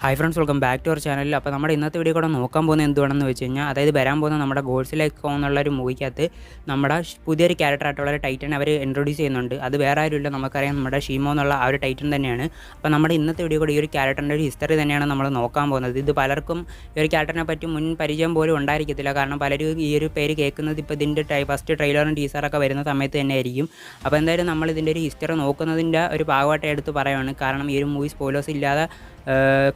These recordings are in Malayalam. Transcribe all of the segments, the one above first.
Hi friends, welcome back to our channel. അപ്പോൾ നമ്മുടെ ഇന്നത്തെ വീഡിയോ കൂടെ നോക്കാൻ പോകുന്നത് എന്തുവാണെന്ന് വെച്ച് കഴിഞ്ഞാൽ, അതായത് വരാൻ പോകുന്ന നമ്മുടെ ഗോഡ്സില്ല എക്കോ എന്നുള്ളൊരു മൂവിക്കകത്ത് നമ്മുടെ പുതിയൊരു ക്യാരക്ടറായിട്ടുള്ള ഒരു ടൈറ്റൻ അവർ ഇൻട്രൊഡ്യൂസ് ചെയ്യുന്നുണ്ട്. അത് വേറെ ആരുമില്ല, നമുക്കറിയാം, നമ്മുടെ ഷീമോ എന്നുള്ള ആ ഒരു ടൈറ്റൻ തന്നെയാണ്. അപ്പോൾ നമ്മുടെ ഇന്നത്തെ വീഡിയോ കൂടെ ഈ ഒരു ക്യാരക്ടറിൻ്റെ ഒരു ഹിസ്റ്ററി തന്നെയാണ് നമ്മൾ നോക്കാൻ പോകുന്നത്. ഇത് പലർക്കും ഈ ഒരു ക്യാരക്ടറിനെ പറ്റി മുൻ പരിചയം പോലും ഉണ്ടായിരിക്കത്തില്ല. കാരണം പലരും ഈ ഒരു പേര് കേൾക്കുന്നത് ഇപ്പോൾ ഇതിൻ്റെ ഫസ്റ്റ് ട്രെയിലറും ടീസറൊക്കെ വരുന്ന സമയത്ത് തന്നെ ആയിരിക്കും. അപ്പോൾ എന്തായാലും നമ്മൾ ഇതിൻ്റെ ഒരു ഹിസ്റ്ററി നോക്കുന്നതിൻ്റെ ഒരു ഭാഗമായിട്ട് എടുത്ത് പറയുകയാണ്. കാരണം ഈ ഒരു മൂവി സ്പോയിലേഴ്സ് ഇല്ലാതെ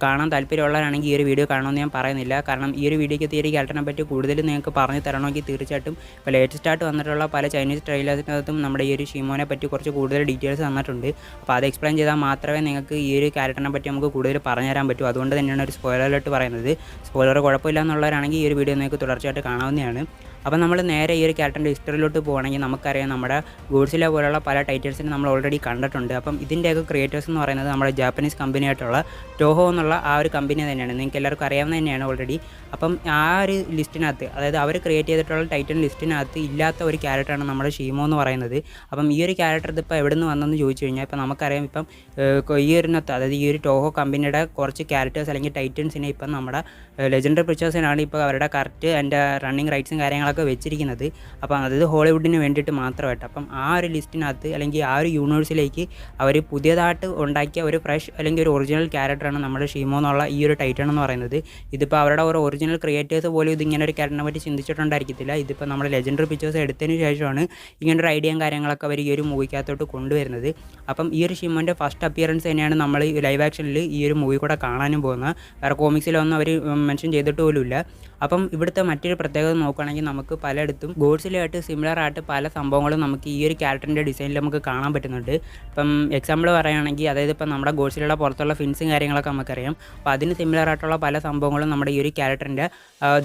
കാണാൻ താല്പര്യമുള്ളവരാണെങ്കിൽ ഈ ഒരു വീഡിയോ കാണണമെന്ന് ഞാൻ പറയുന്നില്ല. കാരണം ഈ ഒരു വീഡിയോയ്ക്ക് ഈ ഒരു ക്യാരക്ടറിനെ പറ്റി കൂടുതൽ നിങ്ങൾക്ക് പറഞ്ഞു തരണമെങ്കിൽ തീർച്ചയായിട്ടും ഇപ്പോൾ ലേറ്റസ്റ്റ് ആയിട്ട് വന്നിട്ടുള്ള പല ചൈനീസ് ട്രെയിലേഴ്സിനകത്തും നമ്മുടെ ഈ ഒരു ഷീമോനെ പറ്റി കുറച്ച് കൂടുതൽ ഡീറ്റെയിൽസ് തന്നിട്ടുണ്ട്. അപ്പോൾ അത് എക്സ്പ്ലെയിൻ ചെയ്താൽ മാത്രമേ നിങ്ങൾക്ക് ഈ ഒരു ക്യാരക്ടറിനെ പറ്റി നമുക്ക് കൂടുതൽ പറഞ്ഞു തരാൻ പറ്റൂ. അതുകൊണ്ട് തന്നെയാണ് ഒരു സ്പോയിലറിലോട്ട് പറയുന്നത്. സ്പോയിലർ കുഴപ്പമില്ല എന്നുള്ളവരാണെങ്കിൽ ഈ ഒരു വീഡിയോ നിങ്ങൾക്ക് തുടർച്ചയായിട്ട് കാണാവുന്നതാണ്. അപ്പോൾ നമ്മൾ നേരെ ഈ ഒരു ക്യാരക്ടറിൻ്റെ ഹിസ്റ്ററിയിലോട്ട് പോകുകയാണെങ്കിൽ നമുക്കറിയാം, നമ്മുടെ ഗോഡ്സില്ല പോലുള്ള പല ടൈറ്റിൽസിനെ നമ്മൾ ഓൾറെഡി കണ്ടിട്ടുണ്ട്. അപ്പം ഇതിൻ്റെയൊക്കെ ക്രിയേറ്റേഴ്സ് എന്ന് പറയുന്നത് നമ്മുടെ ജാപ്പനീസ് കമ്പനിയായിട്ടുള്ള ടോഹോ എന്നുള്ള ആ ഒരു കമ്പനി തന്നെയാണ്. നിങ്ങൾക്ക് എല്ലാവർക്കും അറിയാവുന്ന തന്നെയാണ് ഓൾറെഡി. അപ്പം ആ ഒരു ലിസ്റ്റിനകത്ത്, അതായത് അവർ ക്രിയേറ്റ് ചെയ്തിട്ടുള്ള ടൈറ്റൻ ലിസ്റ്റിനകത്ത് ഇല്ലാത്ത ഒരു ക്യാരക്ടറാണ് നമ്മുടെ ഷീമോ എന്ന് പറയുന്നത്. അപ്പം ഈ ഒരു ക്യാരക്ടർ ഇതിപ്പോൾ എവിടെ നിന്ന് വന്നെന്ന് ചോദിച്ചു കഴിഞ്ഞാൽ, ഇപ്പോൾ നമുക്കറിയാം, ഇപ്പം ഈ ഒരിനകത്ത്, അതായത് ഈ ഒരു ടോഹോ കമ്പനിയുടെ കുറച്ച് ക്യാരക്ടേഴ്സ് അല്ലെങ്കിൽ ടൈറ്റൻസിനെ ഇപ്പം നമ്മുടെ ലെജൻഡറി പിക്ചേഴ്സിനാണ് ഇപ്പോൾ അവരുടെ കറക്റ്റ് അതിൻ്റെ റണ്ണിങ് റൈറ്റ്സും കാര്യങ്ങളൊക്കെ വെച്ചിരിക്കുന്നത്. അപ്പം അതായത് ഹോളിവുഡിന് വേണ്ടിയിട്ട് മാത്രമായിട്ട്. അപ്പം ആ ഒരു ലിസ്റ്റിനകത്ത് അല്ലെങ്കിൽ ആ ഒരു യൂണിവേഴ്സിലേക്ക് അവർ പുതിയതായിട്ട് ഉണ്ടാക്കിയ ഒരു ഫ്രഷ് അല്ലെങ്കിൽ ഒരു ഒറിജിനൽ ക്യാരക്ടറാണ് നമ്മുടെ ഷീമോ എന്നുള്ള ഈ ഒരു ടൈറ്റൻ എന്ന് പറയുന്നത്. ഇതിപ്പോൾ അവരുടെ ഒരു ഒറിജിനൽ ക്രിയേറ്റേഴ്സ് പോലും ഇതിങ്ങനെ ഒരു ക്യാരക്ടറിനെ പറ്റി ചിന്തിച്ചിട്ടുണ്ടായിരിക്കത്തില്ല. ഇതിപ്പോൾ നമ്മുടെ ലെജൻഡറി പിക്ചേഴ്സ് എടുത്തതിന് ശേഷമാണ് ഇങ്ങനൊരു ഐഡിയയും കാര്യങ്ങളൊക്കെ അവർ ഈ ഒരു മൂവിക്കകത്തോട്ട് കൊണ്ടുവരുന്നത്. അപ്പം ഈ ഒരു ഷീമോൻ്റെ ഫസ്റ്റ് അപ്പിയറൻസ് തന്നെയാണ് നമ്മൾ ലൈവ് ആക്ഷനിൽ ഈ ഒരു മൂവി കൂടെ കാണാനും പോകുന്നത്. വേറെ കോമിക്സിലൊന്നും അവർ മെൻഷൻ ചെയ്തിട്ട് പോലുമില്ല. അപ്പം ഇവിടുത്തെ മറ്റൊരു പ്രത്യേകത നോക്കുകയാണെങ്കിൽ, നമുക്ക് പലയിടത്തും ഗോഡ്സിലുമായിട്ട് സിമിലർ ആയിട്ട് പല സംഭവങ്ങളും നമുക്ക് ഈ ഒരു ക്യാരക്ടറിൻ്റെ ഡിസൈനിൽ നമുക്ക് കാണാൻ പറ്റുന്നുണ്ട്. ഇപ്പം എക്സാമ്പിൾ പറയുകയാണെങ്കിൽ, അതായത് ഇപ്പം നമ്മുടെ ഗോഡ്സിലുള്ള പുറത്തുള്ള ഫിൻസും കാര്യങ്ങളൊക്കെ നമുക്കറിയാം. അപ്പോൾ അതിന് സിമിലർ ആയിട്ടുള്ള പല സംഭവങ്ങളും നമ്മുടെ ഈ ഒരു ക്യാരക്ടറിൻ്റെ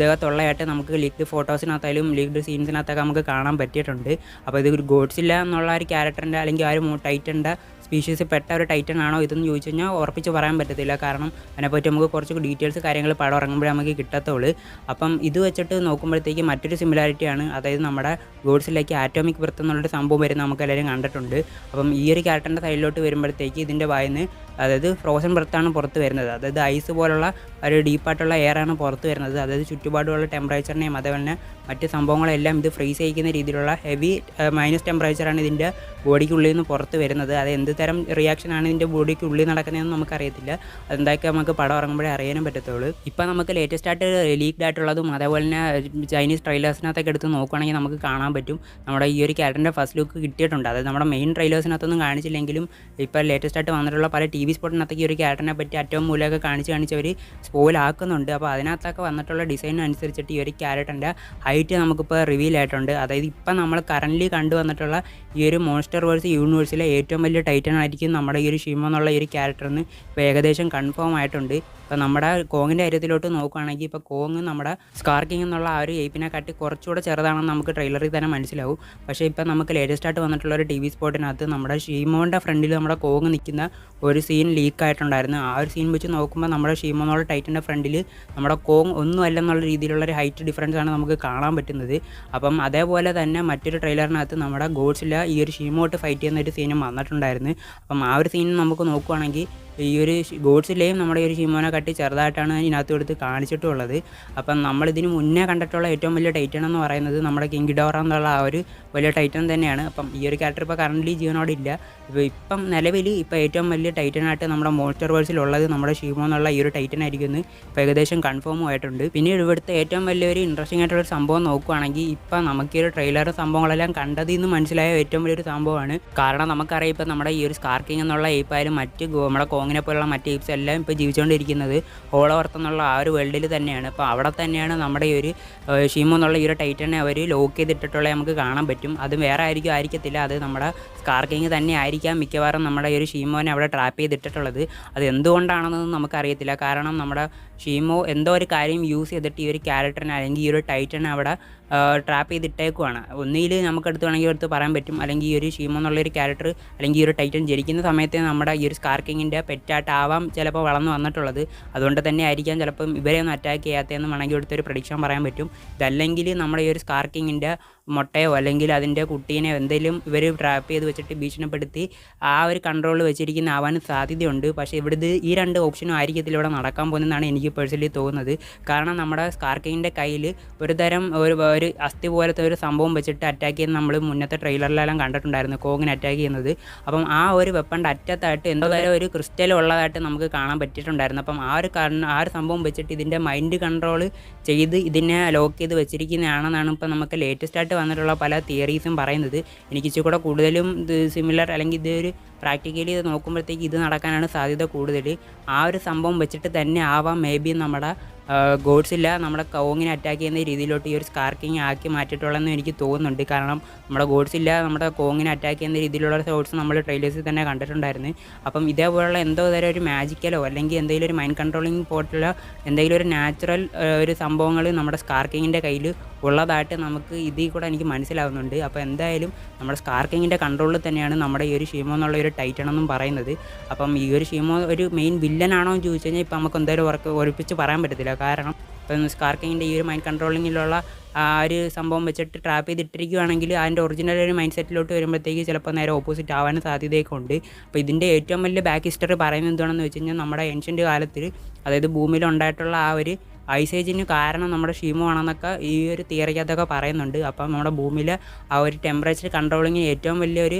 ദേഹത്തുള്ളതായിട്ട് നമുക്ക് ലീക്ഡ് ഫോട്ടോസിനകത്തായാലും ലീക്ഡ് സീൻസിനകത്തൊക്കെ നമുക്ക് കാണാൻ പറ്റിയിട്ടുണ്ട്. അപ്പോൾ ഇത് ഒരു ഗോഡ്സില്ല എന്നുള്ള ഒരു ക്യാരക്ടറിൻ്റെ അല്ലെങ്കിൽ ആ ഒരു ടൈറ്റൻ്റെ സ്പീഷീസിൽ പെട്ട ഒരു ടൈറ്റൻ ആണോ ഇതെന്ന് ചോദിച്ചു കഴിഞ്ഞാൽ ഉറപ്പിച്ച് പറയാൻ പറ്റത്തില്ല. കാരണം അതിനെപ്പറ്റി നമുക്ക് കുറച്ച് ഡീറ്റെയിൽസ് കാര്യങ്ങൾ പടം ഇറങ്ങുമ്പോഴേ നമുക്ക് കിട്ടത്തുള്ളൂ. അപ്പം ഇത് വെച്ചിട്ട് നോക്കുമ്പോഴത്തേക്ക് മറ്റൊരു സിമിലാരിറ്റിയാണ്, അതായത് നമ്മുടെ ഗോഡ്സിലേക്ക് ആറ്റോമിക് ബ്രത്ത് എന്നുള്ളൊരു സംഭവം വരുന്നത് നമുക്ക് എല്ലാവരും കണ്ടിട്ടുണ്ട്. അപ്പം ഈ ഒരു ക്യാരക്ടറിൻ്റെ സൈഡിലോട്ട് വരുമ്പോഴത്തേക്ക് ഇതിൻ്റെ വായിന്ന്, അതായത് ഫ്രോസൺ ബ്രത്താണ് പുറത്ത് വരുന്നത്. അതായത് ഐസ് പോലുള്ള ഒരു ഡീപ്പായിട്ടുള്ള എയറാണ് പുറത്ത് വരുന്നത്. അതായത് ചുറ്റുപാടുള്ള ടെമ്പറേച്ചറിനെയും അതേപോലെ തന്നെ മറ്റ് സംഭവങ്ങളെല്ലാം ഇത് ഫ്രീസ് ചെയ്യിക്കുന്ന രീതിയിലുള്ള ഹെവി മൈനസ് ടെമ്പറേച്ചറാണ് ഇതിൻ്റെ ബോഡിക്കുള്ളിൽ നിന്ന് പുറത്ത് വരുന്നത്. അത് എന്ത് തരം റിയാക്ഷനാണ് ഇതിൻ്റെ ബോഡിക്കുള്ളിൽ നടക്കുന്നതെന്ന് നമുക്കറിയത്തില്ല. അതെന്തൊക്കെ നമുക്ക് പടം ഇറങ്ങുമ്പോഴേ അറിയാനും പറ്റത്തുള്ളൂ. ഇപ്പോൾ നമുക്ക് ലേറ്റസ്റ്റ് ആയിട്ട് ലീക്ഡ് ആയിട്ടുള്ളതും അതേപോലെ തന്നെ ചൈനീസ് ട്രെയിലേഴ്സിനകത്തൊക്കെ എടുത്ത് നോക്കുകയാണെങ്കിൽ നമുക്ക് കാണാൻ പറ്റും നമ്മുടെ ഈ ഒരു ക്യാരക്ടറിൻ്റെ ഫസ്റ്റ് ലുക്ക് കിട്ടിയിട്ടുണ്ട്. അതായത് നമ്മുടെ മെയിൻ ട്രെയിലേഴ്സിനകത്തൊന്നും കാണിച്ചില്ലെങ്കിലും ഇപ്പോൾ ലേറ്റസ്റ്റ് ആയിട്ട് വന്നിട്ടുള്ള പല TV സ്പോട്ടിനകത്തേക്ക് ഈ ഒരു ക്യാരക്ടറിനെ പറ്റി അറ്റവും മൂലമൊക്കെ കാണിച്ച് അവർ സ്പോയിലാക്കുന്നുണ്ട്. അപ്പോൾ അതിനകത്തൊക്കെ വന്നിട്ടുള്ള ഡിസൈനനുസരിച്ചിട്ട് ഈ ഒരു ക്യാരക്ടറിൻ്റെ ഹൈറ്റ് നമുക്കിപ്പോൾ റിവീൽ ആയിട്ടുണ്ട്. അതായത് ഇപ്പം നമ്മൾ കറൻ്റ്ലി കണ്ടുവന്നിട്ടുള്ള ഈ ഒരു മോൺസ്റ്റർ വേഴ്സ് യൂണിവേഴ്സിലെ ഏറ്റവും വലിയ ടൈറ്റൻ ആയിരിക്കും നമ്മുടെ ഈ ഒരു ഷീമോ എന്നുള്ള ഈ ഒരു ക്യാരക്ടറിന് ഇപ്പോൾ ഏകദേശം കൺഫേം ആയിട്ടുണ്ട്. ഇപ്പോൾ നമ്മുടെ കോങ്ങിൻ്റെ കാര്യത്തിലോട്ട് നോക്കുകയാണെങ്കിൽ, ഇപ്പോൾ കോങ് നമ്മുടെ സ്കാർക്കിങ് എന്നുള്ള ആ ഒരു ഏപ്പിനെ കാട്ടി കുറച്ചുകൂടെ ചെറുതാണെന്ന് നമുക്ക് ട്രെയിലറിൽ തന്നെ മനസ്സിലാവും. പക്ഷേ ഇപ്പോൾ നമുക്ക് ലേറ്റസ്റ്റ് ആയിട്ട് വന്നിട്ടുള്ള ഒരു TV സ്പോട്ടിനകത്ത് നമ്മുടെ ഷീമോൻ്റെ ഫ്രണ്ടിൽ നമ്മുടെ കോങ് നിൽക്കുന്ന ഒരു സീൻ ലീക്കായിട്ടുണ്ടായിരുന്നു. ആ ഒരു സീൻ വെച്ച് നോക്കുമ്പോൾ നമ്മുടെ ഷീമോ എന്നുള്ള ടൈറ്റൻ്റെ ഫ്രണ്ടിൽ നമ്മുടെ കോങ് ഒന്നും അല്ലെന്നുള്ള രീതിയിലുള്ളൊരു ഹൈറ്റ് ഡിഫറൻസ് ആണ് നമുക്ക് കാണാൻ പറ്റുന്നത്. അപ്പം അതേപോലെ തന്നെ മറ്റൊരു ട്രെയിലറിനകത്ത് നമ്മുടെ ഗോഡ്സില്ല ഈ ഒരു ഷീമോട്ട് ഫൈറ്റ് ചെയ്യുന്ന ഒരു സീനും വന്നിട്ടുണ്ടായിരുന്നു. അപ്പം ആ ഒരു സീൻ നമുക്ക് നോക്കുകയാണെങ്കിൽ ഈ ഒരു ഗോഡ്സില്ലയും നമ്മുടെ ഈ ഒരു ഷീമോനെ കാട്ടി ചെറുതായിട്ടാണ് ഇതിനകത്ത് എടുത്ത് കാണിച്ചിട്ടുള്ളത്. അപ്പം നമ്മളിതിന് മുന്നേ കണ്ടിട്ടുള്ള ഏറ്റവും വലിയ ടൈറ്റൻ എന്ന് പറയുന്നത് നമ്മുടെ കിങ് ഗിഡോറ എന്നുള്ള ആ ഒരു വലിയ ടൈറ്റൻ തന്നെയാണ്. അപ്പം ഈ ഒരു ക്യാരക്ടർ ഇപ്പോൾ കറൻ്റ്ലി ജീവനോടെ ഇല്ല. ഇപ്പം നിലവിൽ ഇപ്പോൾ ഏറ്റവും വലിയ ടൈറ്റനായിട്ട് നമ്മുടെ മോൺസ്റ്റർ വേഴ്സിലുള്ളത് നമ്മുടെ ഷീമോ എന്നുള്ള ഈ ഒരു ടൈറ്റൻ ആയിരിക്കുന്നു. ഇപ്പോൾ ഏകദേശം കൺഫേമും ആയിട്ടുണ്ട്. പിന്നീട് ഇവിടുത്തെ ഏറ്റവും വലിയൊരു ഇൻട്രസ്റ്റിംഗ് ആയിട്ടുള്ളൊരു സംഭവം നോക്കുകയാണെങ്കിൽ, ഇപ്പം നമുക്ക് ഈ ഒരു ട്രെയിലർ സംഭവങ്ങളെല്ലാം കണ്ടതിൽ നിന്ന് മനസ്സിലായ ഏറ്റവും വലിയൊരു സംഭവമാണ്. കാരണം നമുക്കറിയാം, ഇപ്പോൾ നമ്മുടെ ഈ ഒരു സ്കാർക്കിങ് എന്നുള്ള ഏപ്പായാലും മറ്റ് നമ്മുടെ കോങ്ങിനെ പോലുള്ള മറ്റ് ഏപ്സ് എല്ലാം ഇപ്പോൾ ജീവിച്ചുകൊണ്ടിരിക്കുന്നത് ഹോളോവർത്ത് എന്നുള്ള ആ ഒരു വേൾഡിൽ തന്നെയാണ്. അപ്പോൾ അവിടെ തന്നെയാണ് നമ്മുടെ ഈ ഒരു ഷീമോ എന്നുള്ള ഈ ഒരു ടൈറ്റനെ അവർ ലോക്ക് ചെയ്തിട്ടുള്ളത് നമുക്ക് കാണാൻ പറ്റും. അത് വേറെ ആയിരിക്കത്തില്ല, അത് നമ്മുടെ സ്കാർക്കിങ് തന്നെ ആയിരിക്കാം മിക്കവാറും നമ്മുടെ ഈ ഒരു ഷീമോനെ അവിടെ ട്രാപ്പ് ചെയ്തിട്ടുള്ളത്. അത് എന്തുകൊണ്ടാണെന്നൊന്നും നമുക്കറിയത്തില്ല. കാരണം നമ്മുടെ ഷീമോ എന്തോ ഒരു കാര്യം യൂസ് ചെയ്തിട്ട് ഈ ഒരു ക്യാരക്ടറിനെ അല്ലെങ്കിൽ ഈ ഒരു ടൈറ്റനെ അവിടെ ട്രാപ്പ് ചെയ്തിട്ടേക്കുവാണ്. ഒന്നിൽ നമുക്കെടുത്ത് വേണമെങ്കിൽ എടുത്ത് പറയാൻ പറ്റും, അല്ലെങ്കിൽ ഈ ഒരു ഷീമോ എന്നുള്ളൊരു ക്യാരക്ടർ അല്ലെങ്കിൽ ഈ ഒരു ടൈറ്റൻ ജനിക്കുന്ന സമയത്ത് നമ്മുടെ ഈ ഒരു സ്കാർക്കിങ്ങിൻ്റെ പെറ്റായിട്ടാവാം ചിലപ്പോൾ വളർന്നു വന്നിട്ടുള്ളത്. അതുകൊണ്ട് തന്നെ ആയിരിക്കാം ചിലപ്പം ഇവരെ ഒന്നും അറ്റാക്ക് ചെയ്യാത്തതെന്ന് വേണമെങ്കിൽ എടുത്തൊരു പ്രഡിക്ഷൻ പറയാൻ പറ്റും. ഇതല്ലെങ്കിൽ നമ്മുടെ ഈ ഒരു സ്കാർക്കിങ്ങിൻ്റെ മുട്ടയോ അല്ലെങ്കിൽ അതിൻ്റെ കുട്ടീനെയോ എന്തെങ്കിലും ഇവർ ട്രാപ്പ് ചെയ്ത് വെച്ചിട്ട് ഭീഷണിപ്പെടുത്തി ആ ഒരു കൺട്രോൾ വെച്ചിരിക്കുന്ന ആവാനും സാധ്യതയുണ്ട്. പക്ഷേ ഇവിടുത്തെ ഈ 2 ഓപ്ഷനും ആയിരിക്കത്തില്ല ഇവിടെ നടക്കാൻ പോകുന്നതെന്നാണ് എനിക്ക് പേഴ്സണലി തോന്നുന്നത്. കാരണം നമ്മുടെ സ്കാർക്കിങ്ങിൻ്റെ കയ്യിൽ ഒരു തരം ഒരു അസ്ഥി പോലത്തെ ഒരു സംഭവം വെച്ചിട്ട് അറ്റാക്ക് ചെയ്യുന്നത് നമ്മൾ മുന്നത്തെ ട്രെയിലറിലെല്ലാം കണ്ടിട്ടുണ്ടായിരുന്നു, കോങ്ങിനെ അറ്റാക്ക് ചെയ്യുന്നത്. അപ്പം ആ ഒരു വെപ്പണിൻ്റെ അറ്റത്തായിട്ട് എന്തോ തരം ഒരു ക്രിസ്റ്റൽ ഉള്ളതായിട്ട് നമുക്ക് കാണാൻ പറ്റിയിട്ടുണ്ടായിരുന്നു. അപ്പം ആ ഒരു സംഭവം വെച്ചിട്ട് ഇതിൻ്റെ മൈൻഡ് കൺട്രോൾ ചെയ്ത് ഇതിനെ ലോക്ക് ചെയ്ത് വെച്ചിരിക്കുന്നതാണെന്നാണ് ഇപ്പോൾ നമുക്ക് ലേറ്റസ്റ്റ് ആയിട്ട് വന്നിട്ടുള്ള പല തിയറീസും പറയുന്നത്. എനിക്ക് ഇച്ചിരി കൂടെ കൂടുതലും ഇത് സിമിലർ അല്ലെങ്കിൽ ഇതൊരു പ്രാക്ടിക്കലി ഇത് നോക്കുമ്പോഴത്തേക്ക് ഇത് നടക്കാനാണ് സാധ്യത കൂടുതൽ. ആ ഒരു സംഭവം വെച്ചിട്ട് തന്നെ ആവാം മേ ബി നമ്മുടെ ഗോഡ്സില്ല നമ്മുടെ കോങ്ങിനെ അറ്റാക്ക് ചെയ്യുന്ന രീതിയിലോട്ട് ഈ ഒരു സ്കാർക്കിങ് ആക്കി മാറ്റിയിട്ടുള്ളതെന്ന് എനിക്ക് തോന്നുന്നുണ്ട്. കാരണം നമ്മുടെ ഗോഡ്സില്ല നമ്മുടെ കോങ്ങിനെ അറ്റാക്ക് ചെയ്യുന്ന രീതിയിലുള്ള ഷോട്ട്സ് നമ്മൾ ട്രെയിലേഴ്സിൽ തന്നെ കണ്ടിട്ടുണ്ടായിരുന്നു. അപ്പം ഇതേപോലുള്ള എന്തോ തരം ഒരു മാജിക്കലോ അല്ലെങ്കിൽ എന്തെങ്കിലും ഒരു മൈൻഡ് കൺട്രോളിങ് പോലുള്ള എന്തെങ്കിലും ഒരു നാച്ചുറൽ ഒരു സംഭവങ്ങൾ നമ്മുടെ സ്കാർക്കിങ്ങിൻ്റെ കയ്യിൽ ഉള്ളതായിട്ട് നമുക്ക് ഇതിൽ കൂടെ എനിക്ക് മനസ്സിലാവുന്നുണ്ട്. അപ്പോൾ എന്തായാലും നമ്മുടെ സ്കാർക്കിങ്ങിൻ്റെ കൺട്രോളിൽ തന്നെയാണ് നമ്മുടെ ഈ ഒരു ഷീമോ എന്നുള്ള ഒരു ടൈറ്റൻ എന്നും പറയുന്നത്. അപ്പം ഈ ഒരു ഷീമോ ഒരു മെയിൻ വില്ലനാണോ എന്ന് ചോദിച്ചു കഴിഞ്ഞാൽ ഇപ്പം നമുക്ക് എന്തായാലും ഉറപ്പിച്ച് പറയാൻ പറ്റത്തില്ല. കാരണം ഇപ്പം സ്കാർക്കിങ്ങിൻ്റെ ഈ ഒരു മൈൻഡ് കൺട്രോളിങ്ങിലുള്ള ആ ഒരു സംഭവം വെച്ചിട്ട് ട്രാപ്പ് ചെയ്തിട്ടിരിക്കുകയാണെങ്കിൽ അതിൻ്റെ ഒറിജിനൽ ഒരു മൈൻഡ് സെറ്റിലോട്ട് വരുമ്പോഴത്തേക്ക് ചിലപ്പോൾ നേരെ ഓപ്പോസിറ്റ് ആവാനും സാധ്യതയൊക്കെ ഉണ്ട്. അപ്പോൾ ഇതിൻ്റെ ഏറ്റവും വലിയ ബാക്ക് ഹിസ്റ്ററി പറയുന്നത് എന്താണെന്ന് വെച്ച് കഴിഞ്ഞാൽ നമ്മുടെ ഏൻഷ്യൻ്റ് കാലത്തിൽ അതായത് ഭൂമിയിലുണ്ടായിട്ടുള്ള ആ ഒരു ഐസേജിന് കാരണം നമ്മുടെ ഷീമോ ആണെന്നൊക്കെ ഈ ഒരു തിയറിക്കകത്തൊക്കെ പറയുന്നുണ്ട്. അപ്പം നമ്മുടെ ഭൂമിയിലെ ആ ഒരു ടെമ്പറേച്ചർ കൺട്രോളിങ്ങിന് ഏറ്റവും വലിയൊരു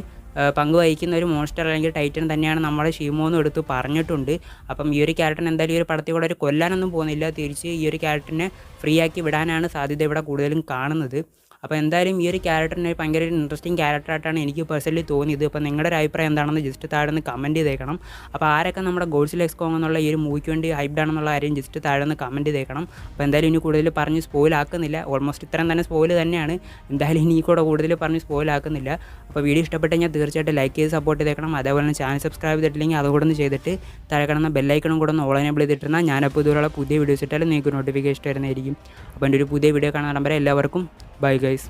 പങ്ക് വഹിക്കുന്ന ഒരു മോൺസ്റ്റർ അല്ലെങ്കിൽ ടൈറ്റൻ തന്നെയാണ് നമ്മുടെ ഷീമോ എന്ന് എടുത്ത് പറഞ്ഞിട്ടുണ്ട്. അപ്പം ഈ ഒരു ക്യാരക്ടറിന് എന്തായാലും ഈ ഒരു പടത്തിൽ കൂടെ ഒരു കൊല്ലാനൊന്നും പോകുന്നില്ല, തിരിച്ച് ഈ ഒരു ക്യാരക്ടറിനെ ഫ്രീ ആക്കി വിടാനാണ് സാധ്യത ഇവിടെ കൂടുതലും കാണുന്നത്. അപ്പോൾ എന്തായാലും ഈ ഒരു ക്യാരക്ടറിന് ഭയങ്കര ഒരു ഇൻട്രസ്റ്റിംഗ് ക്യാരക്ടറായിട്ടാണ് എനിക്ക് പേഴ്സണലി തോന്നിയത്. അപ്പോൾ നിങ്ങളുടെ ഒരു അഭിപ്രായം എന്താണെന്ന് ജസ്റ്റ് താഴെ നിന്ന് കമൻറ്റ് ചെയ്തേക്കണം. അപ്പോൾ ആരൊക്കെ നമ്മുടെ ഗോഡ്സില്ല എക്സ് കോങ് എന്നുള്ള ഈ ഒരു മൂവിക്ക് വേണ്ടി ഹൈപ്ഡ് ആണെന്നുള്ള കാര്യം ജസ്റ്റ് താഴെ നിന്ന് കമൻറ്റ് ചെയ്തേക്കണം. അപ്പോൾ എന്തായാലും ഇനി കൂടുതൽ പറഞ്ഞ് സ്പോയിൽ ആക്കുന്നില്ല, ഓൾമോസ്റ്റ് ഇത്രയും തന്നെ സ്പോയിൽ തന്നെയാണ്. എന്തായാലും ഇനി കൂടെ കൂടുതൽ പറഞ്ഞ് സ്പോയിൽ ആക്കുന്നില്ല. അപ്പോൾ വീഡിയോ ഇഷ്ടപ്പെട്ടെങ്കിൽ തീർച്ചയായിട്ടും ലൈക്ക് ചെയ്ത് സപ്പോർട്ട് ചെയ്തേക്കണം. അതേപോലെ തന്നെ ചാനൽ സബ്സ്ക്രൈബ് ചെയ്തിട്ടില്ലെങ്കിൽ അതുകൂടെ ഒന്ന് ചെയ്തിട്ട് താഴെ കിടന്ന ബെല്ലൈക്കണും കൂടെ ഒന്ന് ഓൾ എനേബിൾ ചെയ്തിട്ടുണ്ടെന്നാൽ ഞാനപ്പോൾ ഇതുപോലുള്ള പുതിയ വീഡിയോസ് ഇട്ടാലും നിങ്ങൾക്ക് നോട്ടിഫിക്കേഷൻ വരുന്നതായിരിക്കും. അപ്പോൾ എൻ്റെ ഒരു പുതിയ വീഡിയോ കാണാൻ നമ്പർ എല്ലാവർക്കും ബൈ ഗൈസ്.